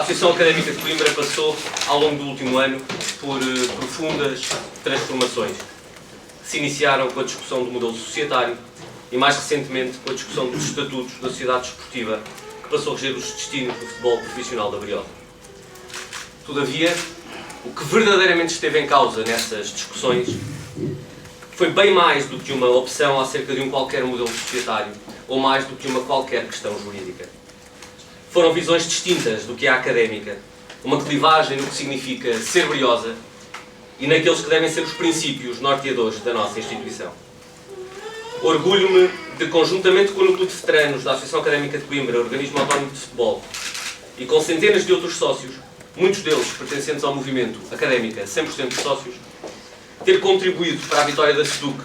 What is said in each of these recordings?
Associação Académica de Coimbra passou, ao longo do último ano, por profundas transformações, que se iniciaram com a discussão do modelo societário e, mais recentemente, com a discussão dos estatutos da sociedade desportiva, que passou a reger os destinos do futebol profissional da Briosa. Todavia, o que verdadeiramente esteve em causa nessas discussões foi bem mais do que uma opção acerca de um qualquer modelo societário ou mais do que uma qualquer questão jurídica. Foram visões distintas do que é a académica, uma clivagem no que significa ser briosa e naqueles que devem ser os princípios norteadores da nossa instituição. Orgulho-me de, conjuntamente com o Núcleo de Veteranos da Associação Académica de Coimbra, organismo autónomo de futebol, e com centenas de outros sócios, muitos deles pertencentes ao movimento Académica 100% de sócios, ter contribuído para a vitória da SEDUC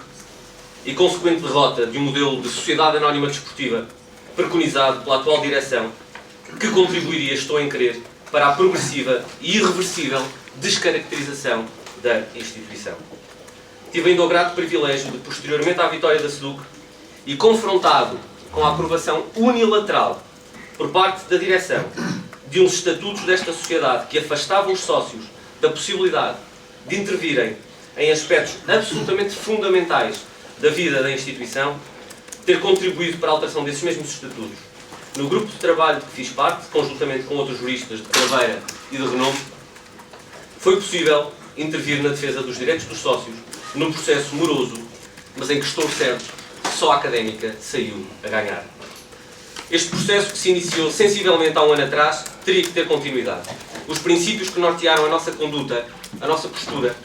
e consequente derrota de um modelo de sociedade anónima desportiva preconizado pela atual direção, que contribuiria, estou em crer, para a progressiva e irreversível descaracterização da instituição. Tive ainda o grato privilégio de, posteriormente à vitória da SEDUC e confrontado com a aprovação unilateral por parte da direção de uns estatutos desta sociedade que afastavam os sócios da possibilidade de intervirem em aspectos absolutamente fundamentais da vida da instituição, ter contribuído para a alteração desses mesmos estatutos. No grupo de trabalho de que fiz parte, conjuntamente com outros juristas de Craveira e de renome, foi possível intervir na defesa dos direitos dos sócios num processo moroso, mas em que estou certo que só a académica saiu a ganhar. Este processo, que se iniciou sensivelmente há um ano atrás, teria que ter continuidade. Os princípios que nortearam a nossa conduta, a nossa postura,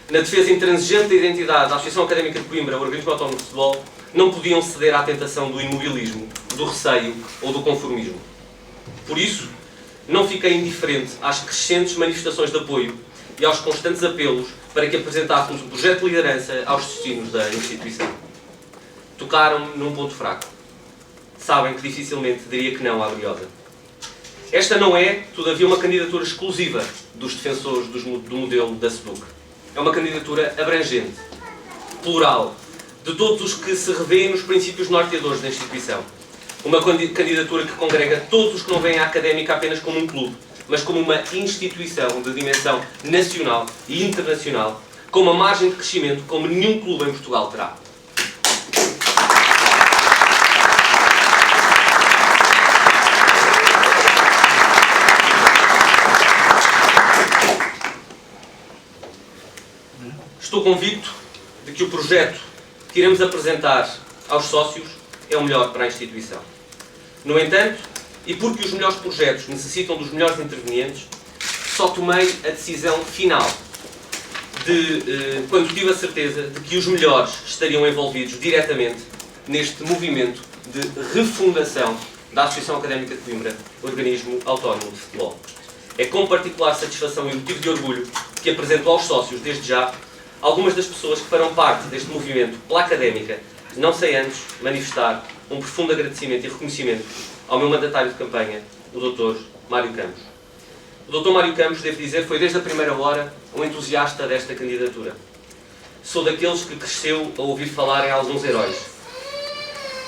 na defesa intransigente da identidade da Associação Académica de Coimbra, o organismo autónomo de futebol, não podiam ceder à tentação do imobilismo, do receio ou do conformismo. Por isso, não fiquei indiferente às crescentes manifestações de apoio e aos constantes apelos para que apresentássemos um projeto de liderança aos destinos da instituição. Tocaram-me num ponto fraco. Sabem que dificilmente diria que não à Briosa. Esta não é, todavia, uma candidatura exclusiva dos defensores do modelo da SEDUC. É uma candidatura abrangente, plural, de todos os que se revêem nos princípios norteadores da instituição. Uma candidatura que congrega todos os que não veem a académica apenas como um clube, mas como uma instituição de dimensão nacional e internacional, com uma margem de crescimento como nenhum clube em Portugal terá. Estou convicto de que o projeto que iremos apresentar aos sócios é o melhor para a instituição. No entanto, e porque os melhores projetos necessitam dos melhores intervenientes, só tomei a decisão final quando tive a certeza de que os melhores estariam envolvidos diretamente neste movimento de refundação da Associação Académica de Coimbra, organismo autónomo de futebol. É com particular satisfação e motivo de orgulho que apresento aos sócios, desde já, algumas das pessoas que farão parte deste movimento pela académica, não sem antes manifestar um profundo agradecimento e reconhecimento ao meu mandatário de campanha, o Dr. Mário Campos. O Dr. Mário Campos, devo dizer, foi desde a primeira hora um entusiasta desta candidatura. Sou daqueles que cresceu a ouvir falar em alguns heróis.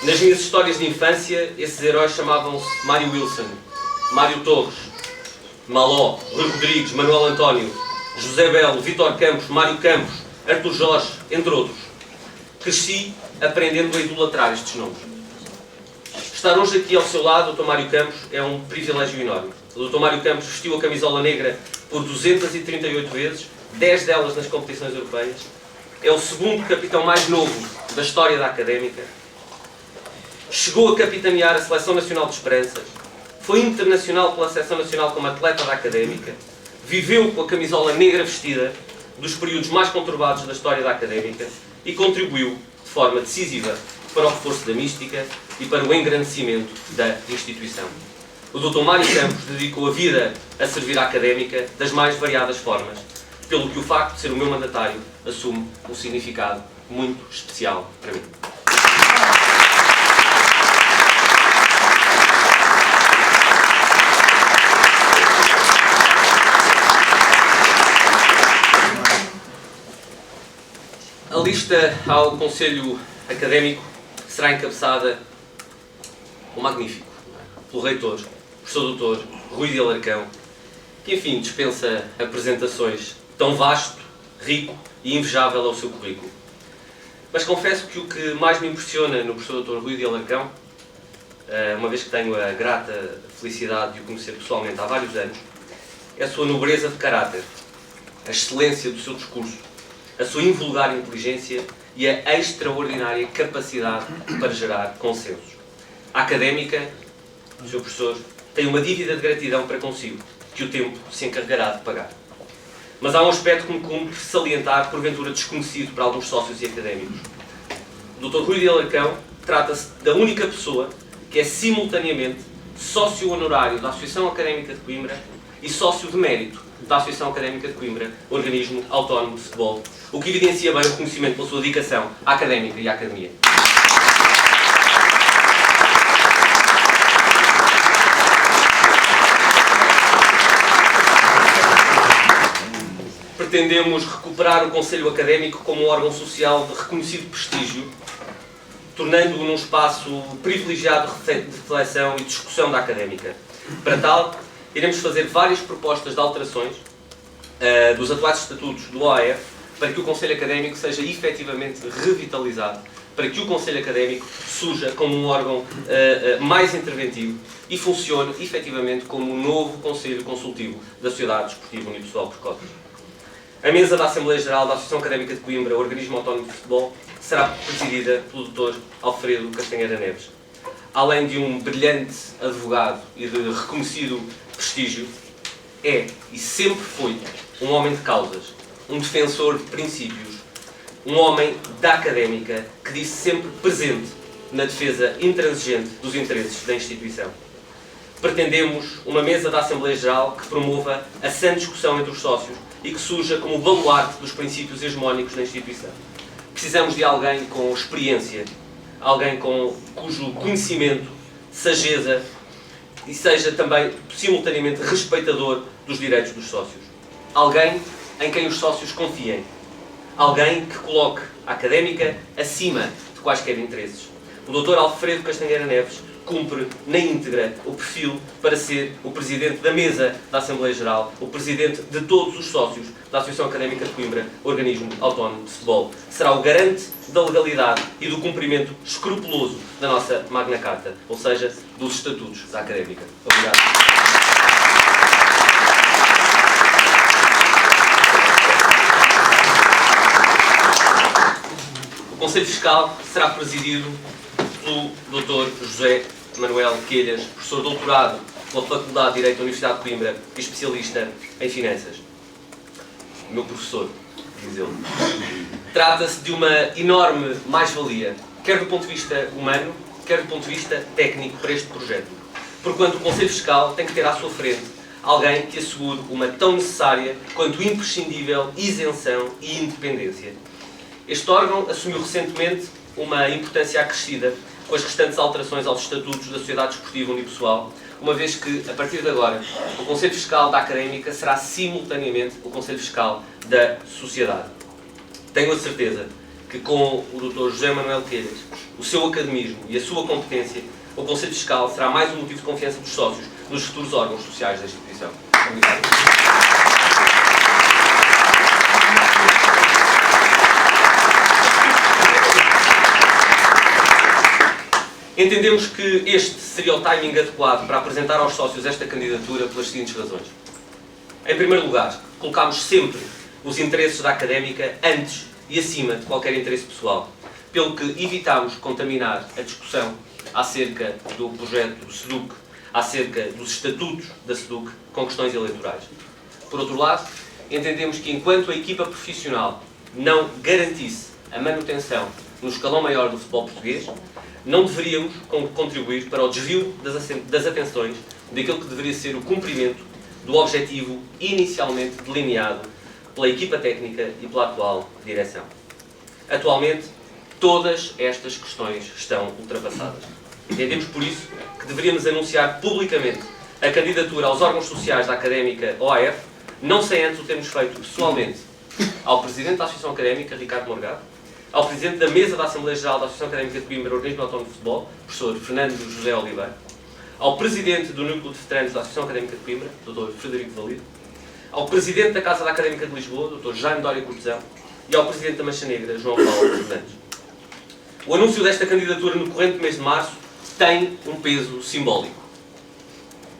Nas minhas histórias de infância, esses heróis chamavam-se Mário Wilson, Mário Torres, Maló, Rui Rodrigues, Manuel António, José Belo, Vítor Campos, Mário Campos, Artur Jorge, entre outros. Cresci aprendendo a idolatrar estes nomes. Estar hoje aqui ao seu lado, o Dr. Mário Campos, é um privilégio enorme. O Dr. Mário Campos vestiu a camisola negra por 238 vezes, 10 delas nas competições europeias. É o segundo capitão mais novo da história da académica. Chegou a capitanear a Seleção Nacional de Esperanças. Foi internacional pela Seleção Nacional como atleta da académica. Viveu com a camisola negra vestida dos períodos mais conturbados da história da académica e contribuiu de forma decisiva para o reforço da mística e para o engrandecimento da instituição. O Dr. Mário Campos dedicou a vida a servir a académica das mais variadas formas, pelo que o facto de ser o meu mandatário assume um significado muito especial para mim. A lista ao Conselho Académico será encabeçada pelo magnífico, pelo reitor, professor Dr. Rui de Alarcão, que enfim dispensa apresentações, tão vasto, rico e invejável ao seu currículo. Mas confesso que o que mais me impressiona no professor Dr. Rui de Alarcão, uma vez que tenho a grata felicidade de o conhecer pessoalmente há vários anos, é a sua nobreza de caráter, a excelência do seu discurso, a sua invulgar inteligência e a extraordinária capacidade para gerar consensos. A académica, o Sr. Professor, tem uma dívida de gratidão para consigo, que o tempo se encarregará de pagar. Mas há um aspecto que me cumpre salientar, porventura desconhecido para alguns sócios e académicos. O Dr. Rui de Alarcão trata-se da única pessoa que é simultaneamente sócio honorário da Associação Académica de Coimbra e sócio de mérito da Associação Académica de Coimbra, organismo autónomo de futebol, o que evidencia bem o reconhecimento pela sua dedicação à académica e à academia. Pretendemos recuperar o Conselho Académico como um órgão social de reconhecido prestígio, tornando-o num espaço privilegiado de reflexão e discussão da académica. Para tal, iremos fazer várias propostas de alterações dos atuais estatutos do OAF para que o Conselho Académico seja efetivamente revitalizado, para que o Conselho Académico surja como um órgão mais interventivo e funcione efetivamente como um novo Conselho Consultivo da Sociedade Desportiva Unipessoal por Cotas. A mesa da Assembleia Geral da Associação Académica de Coimbra, organismo autónomo de futebol, será presidida pelo Dr. Alfredo Castanheira Neves. Além de um brilhante advogado e de reconhecido prestígio, é e sempre foi um homem de causas, um defensor de princípios, um homem da académica que disse sempre presente na defesa intransigente dos interesses da instituição. Pretendemos uma mesa da Assembleia Geral que promova a sã discussão entre os sócios e que surja como o baluarte dos princípios hegemónicos da instituição. Precisamos de alguém com experiência, alguém cujo conhecimento, sageza e seja também simultaneamente respeitador dos direitos dos sócios. Alguém em quem os sócios confiem. Alguém que coloque a académica acima de quaisquer interesses. O Dr. Alfredo Castanheira Neves cumpre na íntegra o perfil para ser o Presidente da Mesa da Assembleia Geral, o Presidente de todos os sócios da Associação Académica de Coimbra, organismo autónomo de futebol. Será o garante da legalidade e do cumprimento escrupuloso da nossa Magna Carta, ou seja, dos estatutos da Académica. Obrigado. O Conselho Fiscal será presidido pelo Dr. José Manuel Quelhas, professor doutorado pela Faculdade de Direito da Universidade de Coimbra e especialista em finanças. Meu professor, diz ele. Trata-se de uma enorme mais-valia, quer do ponto de vista humano, quer do ponto de vista técnico para este projeto. Porquanto o Conselho Fiscal tem que ter à sua frente alguém que assegure uma tão necessária quanto imprescindível isenção e independência. Este órgão assumiu recentemente uma importância acrescida com as restantes alterações aos estatutos da Sociedade Desportiva Unipessoal, uma vez que, a partir de agora, o Conselho Fiscal da Académica será simultaneamente o Conselho Fiscal da Sociedade. Tenho a certeza que com o Dr. José Manuel Quelhas, o seu academismo e a sua competência, o Conselho Fiscal será mais um motivo de confiança dos sócios nos futuros órgãos sociais da instituição. Obrigado. Entendemos que este seria o timing adequado para apresentar aos sócios esta candidatura pelas seguintes razões. Em primeiro lugar, colocámos sempre os interesses da académica antes e acima de qualquer interesse pessoal, pelo que evitámos contaminar a discussão acerca do projeto do SEDUC, acerca dos estatutos da SEDUC, com questões eleitorais. Por outro lado, entendemos que enquanto a equipa profissional não garantisse a manutenção no escalão maior do futebol português, não deveríamos contribuir para o desvio das atenções daquilo que deveria ser o cumprimento do objetivo inicialmente delineado pela equipa técnica e pela atual direção. Atualmente, todas estas questões estão ultrapassadas. Entendemos, por isso, que deveríamos anunciar publicamente a candidatura aos órgãos sociais da Académica OAF, não sem antes o termos feito pessoalmente ao Presidente da Associação Académica, Ricardo Morgado, ao Presidente da Mesa da Assembleia Geral da Associação Académica de Coimbra, organismo autónomo de futebol, professor Fernando José Oliveira, ao Presidente do Núcleo de Veteranos da Associação Académica de Coimbra, Dr. Frederico Valido, ao Presidente da Casa da Académica de Lisboa, Dr. Jaime Dória Cortesão, e ao Presidente da Mancha Negra, João Paulo Fernandes. O anúncio desta candidatura no corrente mês de março tem um peso simbólico.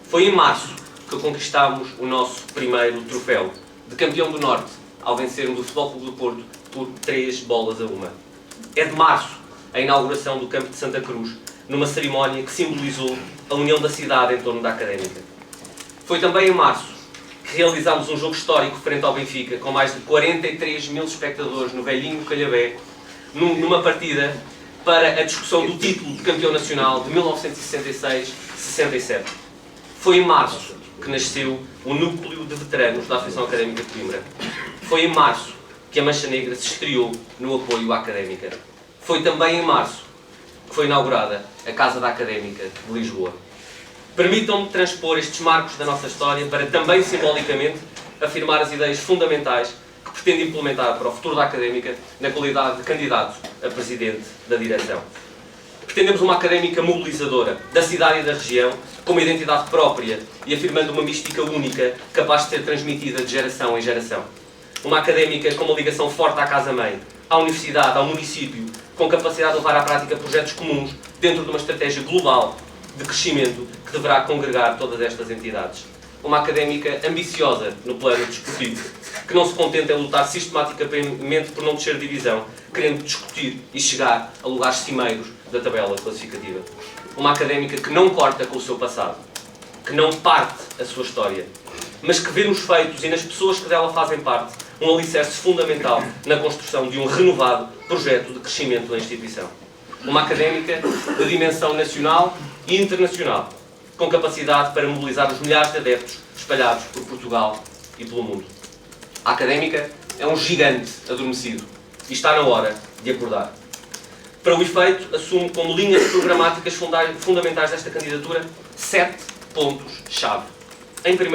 Foi em março que conquistámos o nosso primeiro troféu de campeão do Norte, ao vencermos o Futebol Clube do Porto por 3-1. É de março a inauguração do campo de Santa Cruz, numa cerimónia que simbolizou a união da cidade em torno da Académica. Foi também em março que realizámos um jogo histórico frente ao Benfica, com mais de 43 mil espectadores no velhinho Calhabé, numa partida para a discussão do título de campeão nacional de 1966-67. Foi em março que nasceu o Núcleo de Veteranos da Associação Académica de Coimbra. Foi em março que a Mancha Negra se estreou no apoio à Académica. Foi também em março que foi inaugurada a Casa da Académica de Lisboa. Permitam-me transpor estes marcos da nossa história para também simbolicamente afirmar as ideias fundamentais que pretendo implementar para o futuro da Académica na qualidade de candidato a Presidente da Direção. Pretendemos uma Académica mobilizadora da cidade e da região, com uma identidade própria e afirmando uma mística única capaz de ser transmitida de geração em geração. Uma Académica com uma ligação forte à Casa-Mãe, à Universidade, ao município, com capacidade de levar à prática projetos comuns dentro de uma estratégia global de crescimento que deverá congregar todas estas entidades. Uma Académica ambiciosa no plano desportivo, que não se contenta em lutar sistematicamente por não descer de divisão, querendo discutir e chegar a lugares cimeiros da tabela classificativa. Uma Académica que não corta com o seu passado, que não parte a sua história, mas que vê nos feitos e nas pessoas que dela fazem parte um alicerce fundamental na construção de um renovado projeto de crescimento da instituição. Uma Académica de dimensão nacional e internacional, com capacidade para mobilizar os milhares de adeptos espalhados por Portugal e pelo mundo. A Académica é um gigante adormecido e está na hora de acordar. Para o efeito, assumo como linhas programáticas fundamentais desta candidatura 7 pontos-chave. Em primeiro